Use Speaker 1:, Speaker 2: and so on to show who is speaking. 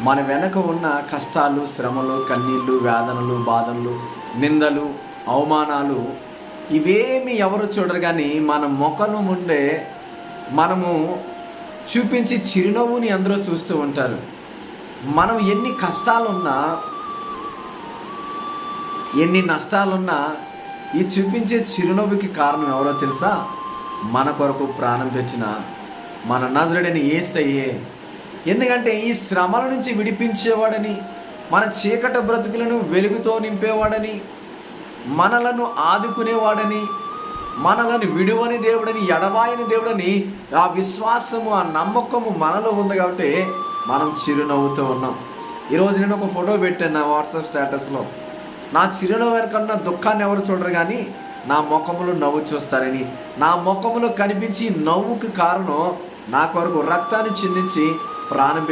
Speaker 1: మన వెనక ఉన్న కష్టాలు, శ్రమలు, కన్నీళ్ళు, వేదనలు, బాధలు, నిందలు, అవమానాలు ఇవేమి ఎవరు చూడరు. కానీ మన ముఖం ముందే మనము చూపించి చిరునవ్వుని అందరూ చూస్తూ ఉంటారు. మనం ఎన్ని కష్టాలున్నా, ఎన్ని నష్టాలున్నా ఈ చూపించే చిరునవ్వుకి కారణం ఎవరో తెలుసా? మన కొరకు ప్రాణం పెట్టిన మన నజరుడైన యేసయ్యే. ఎందుకంటే ఈ శ్రమల నుంచి విడిపించేవాడని, మన చీకటి బ్రతుకులను వెలుగుతో నింపేవాడని, మనలను ఆదుకునేవాడని, మనలను విడువని దేవుడని, ఎడబాయని దేవుడని ఆ విశ్వాసము, ఆ నమ్మకము మనలో ఉంది. కాబట్టి మనం చిరునవ్వుతూ ఉన్నాం. ఈరోజు నేను ఒక ఫోటో పెట్టాను నా వాట్సాప్ స్టేటస్లో. నా చిరునవ్వు కన్నా దుఃఖాన్ని ఎవరు చూడరు, కానీ నా ముఖములో నవ్వు చూస్తారని. నా ముఖములో కనిపించి నవ్వుకు కారణం నా కొరకు రక్తాన్ని చిందించి ప్రాణం